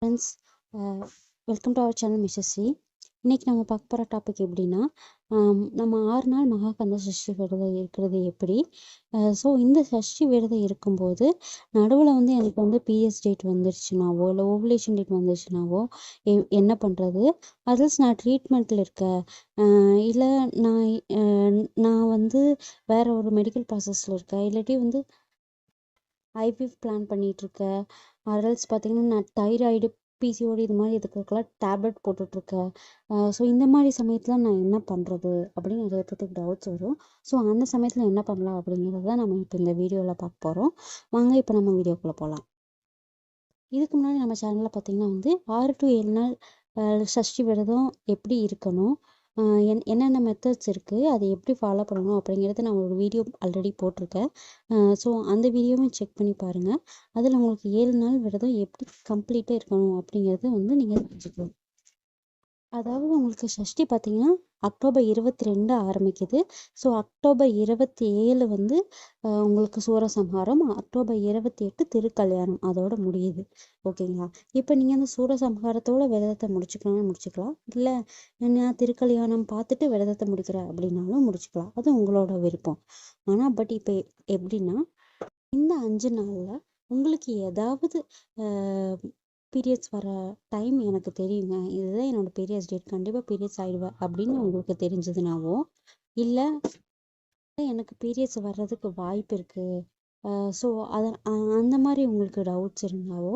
Friends, welcome to our channel Mrs C. இன்றைக்கி நம்ம பார்க்க போகிற டாபிக் எப்படின்னா, நம்ம 6 நாள் மகாகந்த சஷ்டி விரதம் இருக்கிறது எப்படி. ஸோ இந்த சஷ்டி விரதம் இருக்கும்போது நடுவில் வந்து எனக்கு வந்து பிஎஸ் டேட் வந்துருச்சுனாவோ இல்லை ஓவுலேஷன் டேட் வந்துருச்சுனாவோ என்ன பண்ணுறது, அதர்ஸ் நான் ட்ரீட்மெண்ட்டில் இருக்கேன், இல்லை நான் வந்து வேறு ஒரு மெடிக்கல் ப்ராசஸில் இருக்கேன், இல்லாட்டி வந்து ஐவிஎஃப் பிளான் பண்ணிகிட்ருக்கேன், அதர்ஸ் பார்த்திங்கன்னா நான் தைராய்டு பிசிஓடி இது மாதிரி இதுக்கெல்லாம் டேப்லெட் போட்டுட்ருக்கேன். ஸோ இந்த மாதிரி சமயத்தில் நான் என்ன பண்ணுறது அப்படின்னு நிறைய பேர்த்துக்கு டவுட்ஸ் வரும். ஸோ அந்த சமயத்தில் என்ன பண்ணலாம் அப்படிங்கிறது தான் நம்ம இப்போ இந்த வீடியோவில் பார்க்க போகிறோம். வாங்க இப்போ நம்ம வீடியோக்குள்ளே போகலாம். இதுக்கு முன்னாடி நம்ம சேனலில் பார்த்திங்கன்னா வந்து 6 to 7 நாள் சஷ்டி விரதம் எப்படி இருக்கணும், என்னென்ன மெத்தட்ஸ் இருக்குது, அதை எப்படி ஃபாலோ பண்ணணும் அப்படிங்கிறத நான் ஒரு வீடியோ ஆல்ரெடி போட்டிருக்கேன். ஸோ அந்த வீடியோவும் செக் பண்ணி பாருங்கள். அதில் உங்களுக்கு 7 நாள் விரதம் எப்படி கம்ப்ளீட்டாக இருக்கணும் அப்படிங்கிறத வந்து நீங்கள் தெரிஞ்சுக்கலாம். அதாவது உங்களுக்கு சஷ்டி பார்த்திங்கன்னா அக்டோபர் 22 ஆரம்பிக்குது. ஸோ அக்டோபர் 27 வந்து உங்களுக்கு சூரசம்ஹாரம், அக்டோபர் 28 திருக்கல்யாணம் அதோட முடியுது. ஓகேங்களா? இப்போ நீங்கள் அந்த சூரசம்ஹாரத்தோட விரதத்தை முடிச்சுக்கலாம், இல்லை நான் திருக்கல்யாணம் பார்த்துட்டு விரதத்தை முடிக்கிறேன் அப்படின்னாலும் முடிச்சுக்கலாம். அது உங்களோட விருப்பம். ஆனால் பட் இப்போ எப்படின்னா, இந்த 5 நாளில் உங்களுக்கு ஏதாவது பீரியட்ஸ் வர டைம் எனக்கு தெரியுங்க, இதுதான் என்னோடய பீரியட்ஸ் டேட், கண்டிப்பாக பீரியட்ஸ் ஆகிடுவேன் அப்படின்னு உங்களுக்கு தெரிஞ்சதுனாவோ, இல்லை எனக்கு பீரியட்ஸ் வர்றதுக்கு வாய்ப்பு இருக்குது, ஸோ அதை அந்த மாதிரி உங்களுக்கு டவுட்ஸ் இருந்தாவோ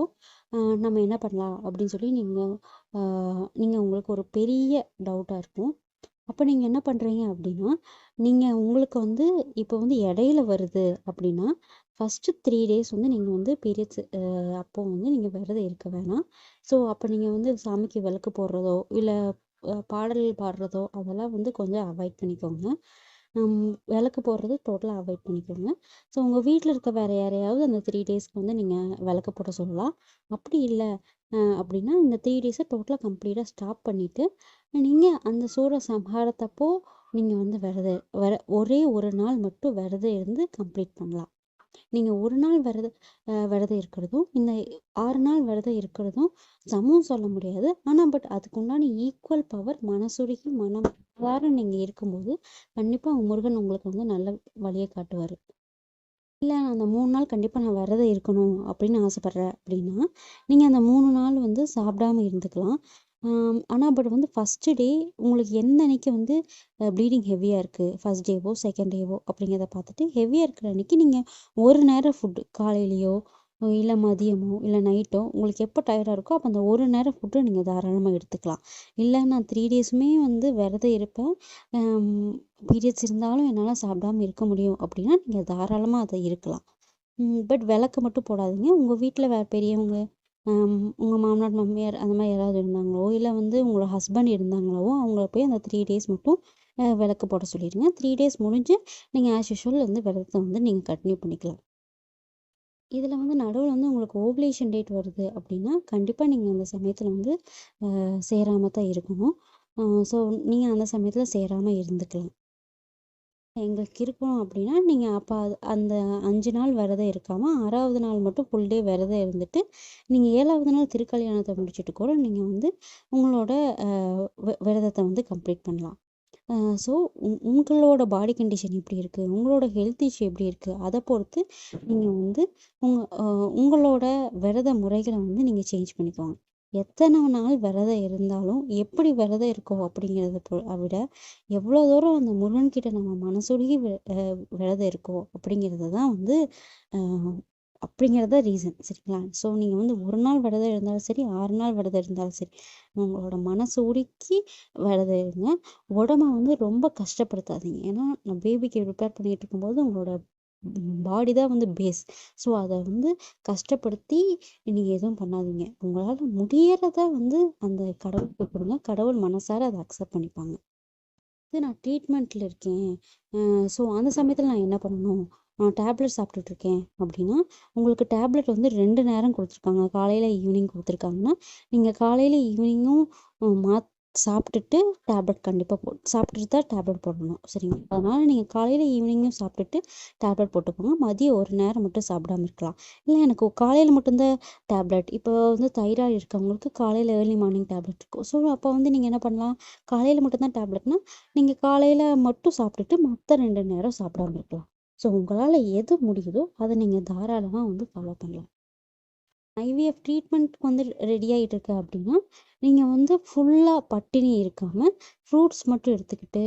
நம்ம என்ன பண்ணலாம் அப்படின்னு சொல்லி நீங்கள் உங்களுக்கு ஒரு பெரிய டவுட்டாக இருக்கும். அப்போ நீங்கள் என்ன பண்ணுறீங்க அப்படின்னா, நீங்கள் உங்களுக்கு வந்து இப்போ வந்து இடையில வருது அப்படின்னா ஃபஸ்ட்டு 3 days வந்து நீங்கள் வந்து பீரியட்ஸ் அப்போது வந்து நீங்கள் விரதம் இருக்க வேணாம். ஸோ அப்போ நீங்கள் வந்து சாமிக்கு விளக்கு போடுறதோ இல்லை பாடல் பாடுறதோ அதெல்லாம் வந்து கொஞ்சம் அவாய்ட் பண்ணிக்கோங்க. விளக்கு போடுறது டோட்டலாக அவாய்ட் பண்ணிக்கோங்க. ஸோ உங்கள் வீட்டில் இருக்க வேறு யாரையாவது அந்த 3 daysக்கு வந்து நீங்கள் விளக்கு போட சொல்லலாம். அப்படி இல்லை அப்படின்னா இந்த 3 days டோட்டலாக கம்ப்ளீட்டாக ஸ்டாப் பண்ணிவிட்டு நீங்கள் அந்த சூரசம்ஹாரத்தப்போ நீங்கள் வந்து ஒரே ஒரு நாள் மட்டும் விரதம் இருந்து கம்ப்ளீட் பண்ணலாம். நீங்கள் ஒரு நாள் விரதம் இருக்கிறதும் இந்த 6 நாள் விரதம் இருக்கிறதும் சமம் சொல்ல முடியாது. ஆனால் பட் அதுக்கு உண்டான ஈக்குவல் பவர் மனசுருகி மனம் நீங்கள் இருக்கும்போது கண்டிப்பாக முருகன் உங்களுக்கு வந்து நல்ல வழியை காட்டுவார். இல்லை நான் அந்த 3 நாள் கண்டிப்பாக நான் விரதம் இருக்கணும் அப்படின்னு ஆசைப்பட்றேன் அப்படின்னா நீங்கள் அந்த 3 நாள் வந்து சாப்பிடாம இருந்துக்கலாம். ஆனால் பட் வந்து ஃபஸ்ட்டு டே உங்களுக்கு எந்த அன்னைக்கு வந்து ப்ளீடிங் ஹெவியாக இருக்குது, ஃபஸ்ட் டேவோ செகண்ட் டேவோ அப்படிங்கிறத பார்த்துட்டு ஹெவியாக இருக்கிற அன்றைக்கி நீங்கள் ஒரு நேரம் ஃபுட்டு காலையிலையோ இல்லை மதியமோ இல்லை நைட்டோ உங்களுக்கு எப்போ டயர்டாக இருக்கோ அப்போ அந்த ஒரு நேரம் ஃபுட்டு நீங்கள் தாராளமாக எடுத்துக்கலாம். இல்லை நான் 3 daysமே வந்து விரதம் இருப்பேன், பீரியட்ஸ் இருந்தாலும் என்னால் சாப்பிடாம இருக்க முடியும் அப்படின்னா நீங்கள் தாராளமாக அதை இருக்கலாம். பட் விளக்கு மட்டும் போடாதீங்க. உங்கள் வீட்டில் வேறு பெரியவங்க, உங்கள் மாமனார் மாமியார் அந்த மாதிரி யாராவது இருந்தாங்களோ இல்லை வந்து உங்களோட ஹஸ்பண்ட் இருந்தாங்களோ அவங்கள போய் அந்த 3 days மட்டும் விளக்கு போட சொல்லிடுங்க. 3 days முடிஞ்சு நீங்கள் ஆஸ் யூஷுவல் வந்து விரதத்தை வந்து நீங்கள் கண்டினியூ பண்ணிக்கலாம். இதில் வந்து நடுவில் வந்து உங்களுக்கு ஓவுலேஷன் டேட் வருது அப்படின்னா கண்டிப்பாக நீங்கள் அந்த சமயத்தில் வந்து சேராமல் தான் இருக்கணும். ஸோ நீங்கள் அந்த சமயத்தில் சேராமல் இருந்துக்கலாம். எங்களுக்கு இருக்கணும் அப்படின்னா நீங்கள் அப்போ அந்த 5 நாள் விரதம் இருக்காமல் 6வது நாள் மட்டும் ஃபுல் டே விரதம் இருந்துட்டு நீங்கள் 7வது நாள் திருக்கல்யாணத்தை முடிச்சுட்டு கூட நீங்கள் வந்து உங்களோட விரதத்தை வந்து கம்ப்ளீட் பண்ணலாம். ஸோ உங்களோட பாடி கண்டிஷன் எப்படி இருக்குது, உங்களோட ஹெல்த் இஷ்யூ எப்படி இருக்குது, அதை பொறுத்து நீங்கள் வந்து உங்களோட விரத முறைகளை வந்து நீங்கள் சேஞ்ச் பண்ணிக்கோங்க. எத்தனை நாள் விரதம் இருந்தாலும் எப்படி விரதம் இருக்கோம் அப்படிங்கிறத விட எவ்வளோ தூரம் அந்த முருகன்கிட்ட நம்ம மனசுருகி விரதம் இருக்கோம் அப்படிங்கிறது தான் வந்து அப்படிங்கிறத ரீசன். சரிங்களா? ஸோ நீங்கள் வந்து ஒரு நாள் விரதம் இருந்தாலும் சரி, 6 நாள் விரதம் இருந்தாலும் சரி, உங்களோட மனசு உருக்கி விரதம் இருங்க. உடம்ப வந்து ரொம்ப கஷ்டப்படுத்தாதீங்க. ஏன்னா நான் பேபிக்கு ப்ரிப்பேர் பண்ணிகிட்டு இருக்கும்போது உங்களோட பாடி தான் வந்து பேஸ். ஸோ அதை வந்து கஷ்டப்படுத்தி நீங்கள் எதுவும் பண்ணாதீங்க. உங்களால் முடியறத வந்து அந்த கடவுளுக்கு கொடுங்க. கடவுள் மனசார அதை அக்செப்ட் பண்ணிப்பாங்க. இது நான் ட்ரீட்மெண்ட்டில் இருக்கேன், ஸோ அந்த சமயத்தில் நான் என்ன பண்ணணும், நான் டேப்லெட் சாப்பிட்டுட்ருக்கேன் அப்படின்னா உங்களுக்கு டேப்லெட் வந்து 2 நேரம் கொடுத்துருக்காங்க, காலையில் ஈவினிங் கொடுத்துருக்காங்கன்னா நீங்கள் காலையில் ஈவினிங்கும் சாப்பிட்டுட்டு டேப்லெட் கண்டிப்பாக சாப்பிட்டுட்டு தான் டேப்லெட் போடணும், சரிங்களா? அதனால் நீங்கள் காலையில் ஈவினிங்கும் சாப்பிட்டுட்டு டேப்லெட் போட்டுக்கோங்க. மதியம் ஒரு நேரம் மட்டும் சாப்பிடாம இருக்கலாம். இல்லை எனக்கு காலையில் மட்டும்தான் டேப்லெட், இப்போ வந்து தைராய்டு இருக்கவங்களுக்கு காலையில் ஏர்லி மார்னிங் டேப்லெட் இருக்கும். ஸோ அப்போ வந்து நீங்கள் என்ன பண்ணலாம், காலையில் மட்டும்தான் டேப்லெட்னா நீங்கள் காலையில் மட்டும் சாப்பிட்டுட்டு மற்ற 2 நேரம் சாப்பிடாம இருக்கலாம். ஸோ உங்களால் எது முடியுதோ அதை நீங்கள் தாராளமாக வந்து ஃபாலோ பண்ணலாம். ஐவிஎஃப் ட்ரீட்மெண்ட்க்கு வந்து ரெடி ஆகிட்டு இருக்கு அப்படின்னா, நீங்கள் வந்து ஃபுல்லாக பட்டினி இருக்காமல் ஃப்ரூட்ஸ் மட்டும் எடுத்துக்கிட்டு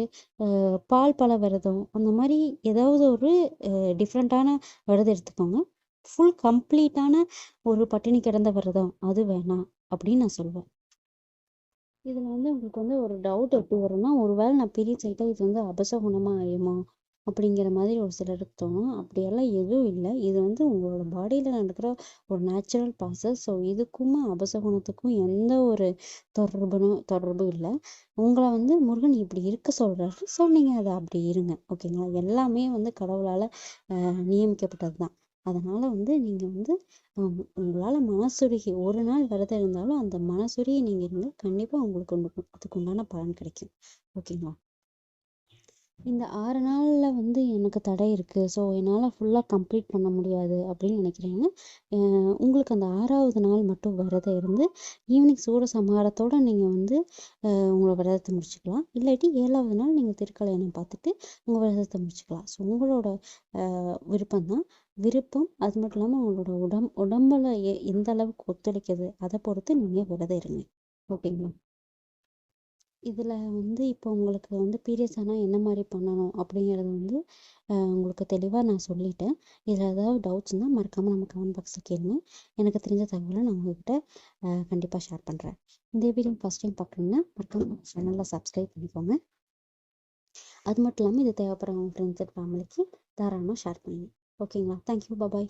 பால் பழ விரதம் அந்த மாதிரி ஏதாவது ஒரு டிஃப்ரெண்ட்டான விரதம் எடுத்துக்கோங்க. ஃபுல் கம்ப்ளீட்டான ஒரு பட்டினி கிடந்த விரதம் அது வேணாம் அப்படின்னு நான் சொல்வேன். இதில் வந்து உங்களுக்கு வந்து ஒரு டவுட் எப்படி வரும்னா, ஒருவேளை நான் பீரியட்ஸ் ஆகிட்டா இது வந்து அபசகுணமாக ஆயுமா அப்படிங்கிற மாதிரி ஒரு சிலருக்கு தோணும். அப்படியெல்லாம் எதுவும் இல்லை. இது வந்து உங்களோட பாடியில் நடக்கிற ஒரு நேச்சுரல் ப்ராசஸ். ஸோ இதுக்குமே அபசகுணத்துக்கும் எந்த ஒரு தொடர்பும் இல்லை. உங்களை வந்து முருகன் இப்படி இருக்க சொல்கிறாரு. ஸோ நீங்கள் அதை அப்படி இருங்க, ஓகேங்களா? எல்லாமே வந்து கடவுளால் நியமிக்கப்பட்டது தான். அதனால் வந்து நீங்கள் வந்து உங்களால் மனசுருகி ஒரு நாள் விரதம் இருந்தாலும் அந்த மனசுருகி நீங்கள் இருந்தால் கண்டிப்பாக உங்களுக்கு அதுக்கு உண்டான பலன் கிடைக்கும், ஓகேங்களா? இந்த 6 நாளில் வந்து எனக்கு தடை இருக்குது, ஸோ என்னால் ஃபுல்லாக கம்ப்ளீட் பண்ண முடியாது அப்படின்னு நினைக்கிறீங்க. உங்களுக்கு அந்த 6வது நாள் மட்டும் விரதம் இருந்து ஈவினிங் சூரசம்ஹாரத்தோடு நீங்கள் வந்து உங்களோட விரதத்தை முடிச்சுக்கலாம். இல்லாட்டி 7வது நாள் நீங்கள் திருக்கல்யாணம் பார்த்துட்டு உங்கள் விரதத்தை முடிச்சுக்கலாம். ஸோ உங்களோட விருப்பம்தான். விருப்பம் அது மட்டும் இல்லாமல் உங்களோட உடம்புல எந்த அளவுக்கு ஒத்துழைக்குது அதை பொறுத்து நீங்கள் விரதம் இருங்க, ஓகேங்களா? இதில் வந்து இப்போ உங்களுக்கு வந்து பீரியட்ஸ் ஆனால் என்ன மாதிரி பண்ணணும் அப்படிங்கிறது வந்து உங்களுக்கு தெளிவாக நான் சொல்லிட்டேன். இதில் ஏதாவது டவுட்ஸ் இருந்தால் மறக்காமல் நம்ம கமெண்ட் பாக்ஸில் கேளுங்க. எனக்கு தெரிஞ்ச தகவலை நான் உங்கள்கிட்ட கண்டிப்பாக ஷேர் பண்ணுறேன். இந்த வீடியோ ஃபஸ்ட் டைம் பார்க்குறீங்கன்னா மறக்காமல் சேனலில் சப்ஸ்கிரைப் பண்ணிக்கோங்க. அது மட்டும் இல்லாமல் இது தேவைப்படுற உங்கள் ஃப்ரெண்ட்ஸ் அண்ட் ஃபேமிலிக்கு தாராளமாக ஷேர் பண்ணுங்க, ஓகேங்களா? தேங்க்யூ, பாய்.